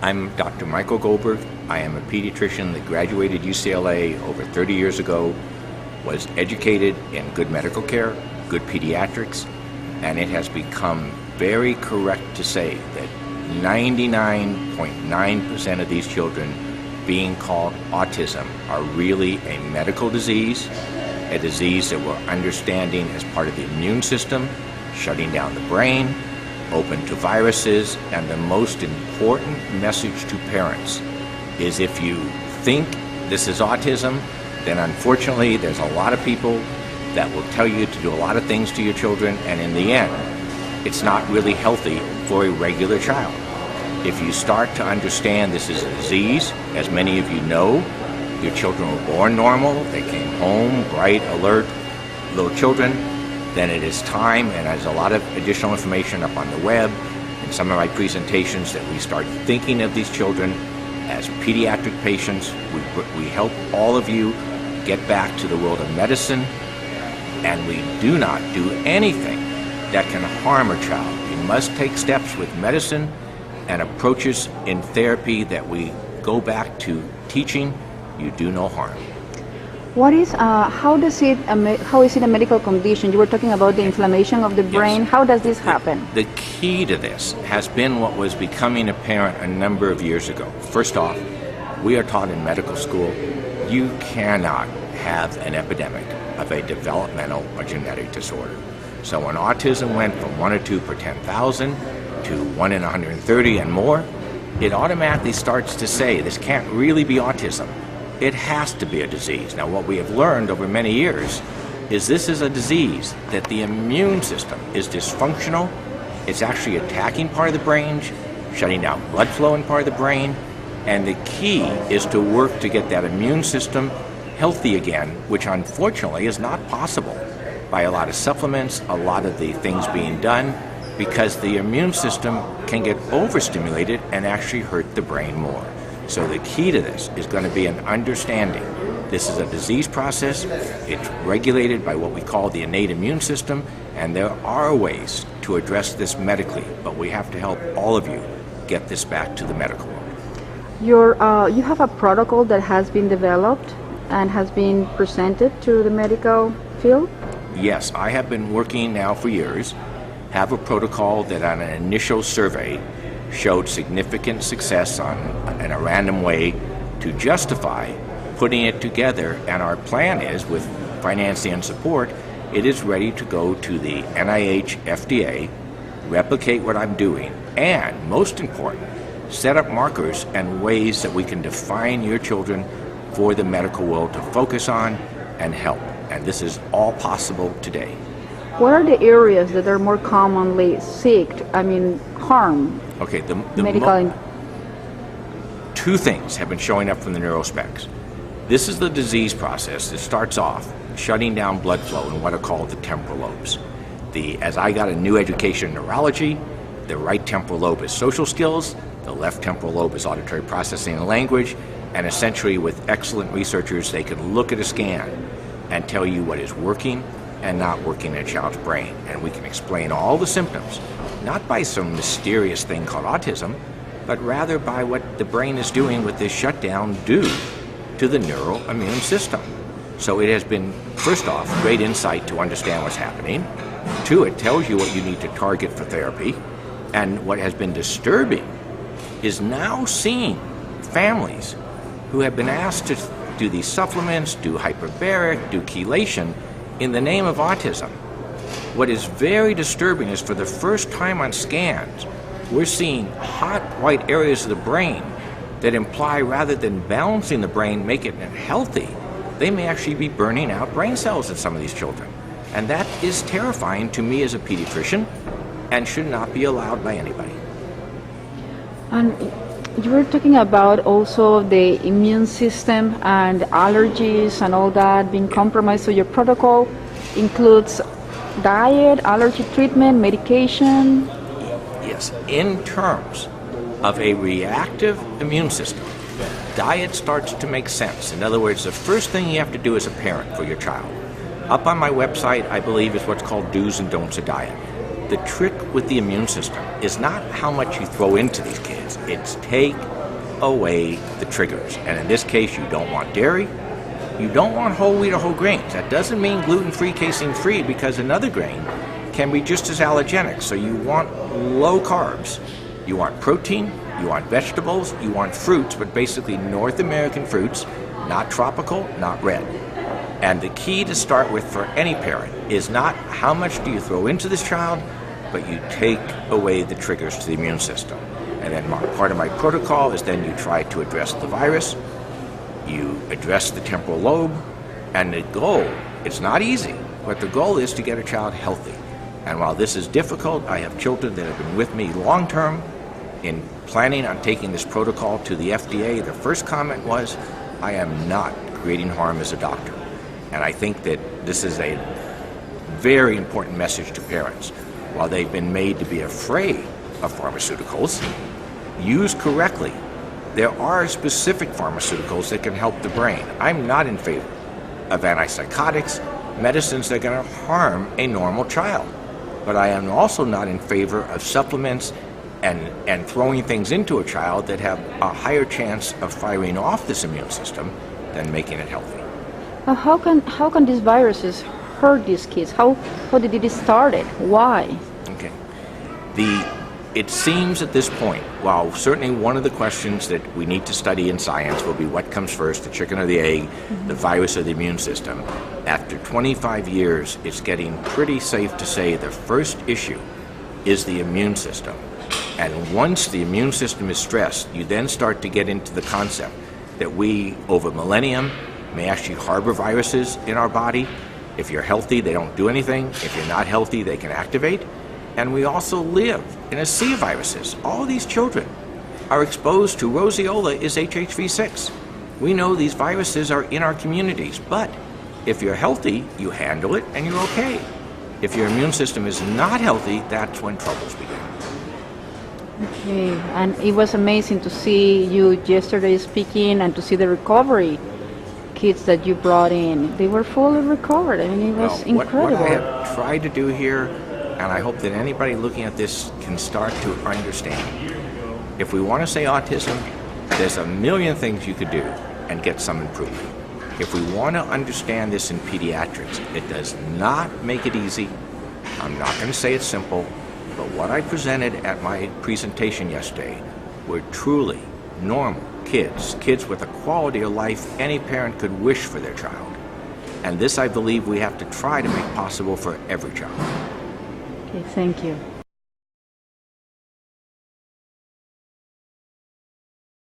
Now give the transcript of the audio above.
I'm Dr. Michael Goldberg. I am a pediatrician that graduated UCLA over 30 years ago, was educated in good medical care, good pediatrics, and it has become very correct to say that 99.9% of these children being called autism are really a medical disease, a disease that we're understanding as part of the immune system, shutting down the brain, open to viruses, and the most important message to parents is if you think this is autism, then unfortunately there's a lot of people that will tell you to do a lot of things to your children, and in the end, it's not really healthy for a regular child. If you start to understand this is a disease, as many of you know, your children were born normal, they came home bright, alert, little children, then it is time, and there's a lot of additional information up on the web in some of my presentations, that we start thinking of these children as pediatric patients. We help all of you get back to the world of medicine, and we do not do anything that can harm a child. You must take steps with medicine and approaches in therapy that we go back to teaching you do no harm. How is it a medical condition? You were talking about the inflammation of the brain. Yes. How does this happen? The key to this has been what was becoming apparent a number of years ago. First off, we are taught in medical school, you cannot have an epidemic of a developmental or genetic disorder. So when autism went from 1 or 2 per 10,000 to 1 in 130 and more, it automatically starts to say this can't really be autism. It has to be a disease. Now, what we have learned over many years is this is a disease that the immune system is dysfunctional. It's actually attacking part of the brain, shutting down blood flow in part of the brain, and the key is to work to get that immune system healthy again, which unfortunately is not possible by a lot of supplements, a lot of the things being done, because the immune system can get overstimulated and actually hurt the brain more. So the key to this is going to be an understanding. This is a disease process. It's regulated by what we call the innate immune system, and there are ways to address this medically, but we have to help all of you get this back to the medical world. You have a protocol that has been developed and has been presented to the medical field? Yes, I have been working now for years, have a protocol that on an initial survey showed significant success in a random way to justify putting it together, and our plan is, with financing and support, it is ready to go to the NIH, FDA, replicate what I'm doing, and most important, set up markers and ways that we can define your children for the medical world to focus on and help. And this is all possible today. What are the areas that are more commonly harm? Okay, medical. Two things have been showing up from the neurospecs. This is the disease process that starts off shutting down blood flow in what are called the temporal lobes. As I got a new education in neurology, the right temporal lobe is social skills, the left temporal lobe is auditory processing and language, and essentially with excellent researchers, they can look at a scan and tell you what is working and not working in a child's brain. And we can explain all the symptoms, not by some mysterious thing called autism, but rather by what the brain is doing with this shutdown due to the neural immune system. So it has been, first off, great insight to understand what's happening. 2, it tells you what you need to target for therapy. And what has been disturbing is now seeing families who have been asked to do these supplements, do hyperbaric, do chelation in the name of autism. What is very disturbing is for the first time on scans, we're seeing hot white areas of the brain that imply rather than balancing the brain, make it healthy, they may actually be burning out brain cells in some of these children. And that is terrifying to me as a pediatrician and should not be allowed by anybody. And you were talking about also the immune system and allergies and all that being compromised. So your protocol includes diet, allergy treatment, medication? Yes, in terms of a reactive immune system, diet starts to make sense. In other words, the first thing you have to do as a parent for your child, up on my website, I believe, is what's called do's and don'ts of diet. The trick with the immune system is not how much you throw into these kids. It's take away the triggers. And in this case, you don't want dairy, you don't want whole wheat or whole grains. That doesn't mean gluten-free, casein-free, because another grain can be just as allergenic. So you want low carbs. You want protein, you want vegetables, you want fruits, but basically North American fruits, not tropical, not red. And the key to start with for any parent is not how much do you throw into this child, but you take away the triggers to the immune system. And then part of my protocol is then you try to address the virus, you address the temporal lobe, and the goal, it's not easy, but the goal is to get a child healthy. And while this is difficult, I have children that have been with me long term in planning on taking this protocol to the FDA. The first comment was, I am not creating harm as a doctor. And I think that this is a very important message to parents. While they've been made to be afraid of pharmaceuticals, used correctly, there are specific pharmaceuticals that can help the brain. I'm not in favor of antipsychotics, medicines that are going to harm a normal child. But I am also not in favor of supplements and throwing things into a child that have a higher chance of firing off this immune system than making it healthy. How can these viruses hurt these kids? How did it start? Why? Okay. It seems at this point, while certainly one of the questions that we need to study in science will be what comes first, the chicken or the egg, the virus or the immune system. After 25 years, it's getting pretty safe to say the first issue is the immune system. And once the immune system is stressed, you then start to get into the concept that we, over millennium, may actually harbor viruses in our body. If you're healthy, they don't do anything. If you're not healthy, they can activate. And we also live in a sea of viruses. All these children are exposed to roseola is HHV6. We know these viruses are in our communities, but if you're healthy, you handle it and you're okay. If your immune system is not healthy, that's when troubles begin. Okay, and it was amazing to see you yesterday speaking and to see the recovery kids that you brought in. They were fully recovered. I mean, it was incredible. What I have tried to do here, and I hope that anybody looking at this can start to understand. If we want to say autism, there's a million things you could do and get some improvement. If we want to understand this in pediatrics, it does not make it easy. I'm not going to say it's simple, but what I presented at my presentation yesterday were truly normal kids with a quality of life any parent could wish for their child. And this, I believe, we have to try to make possible for every child. Okay, thank you.